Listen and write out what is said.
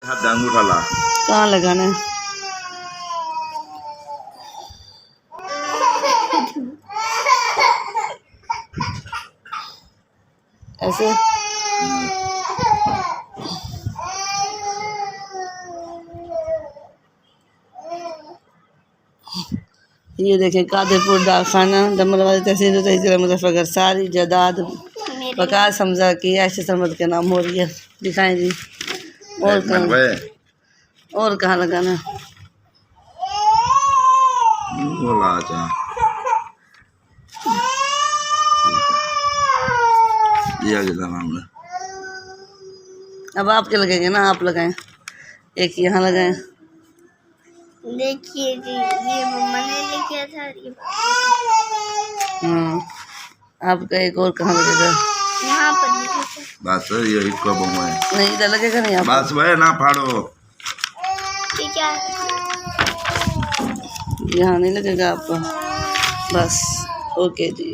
हाथ अंगूठा ला। कहाँ लगाना है? ऐसे ये देखें कादरपुर डाकखाना दमलवाली तहसील तहसील मुजफ्फरगढ़ सारी जायदाद वकार समझा कि ऐसे समझ के नाम हो रही है। दिखाएं जी और कहाँ लगाना है? अब आपके लगेंगे ना, आप लगाएं। एक यहाँ लगाएं। देखिए जी, ये मम्मा ने लिखा था ये। आपका एक और कहाँ लगेगा? यहाँ पर लिखा था। बस यही कब है नहीं इधर लगेगा नहीं। आप बस वह ना फाड़ो। ठीक है, यहाँ नहीं लगेगा आपका। बस ओके जी।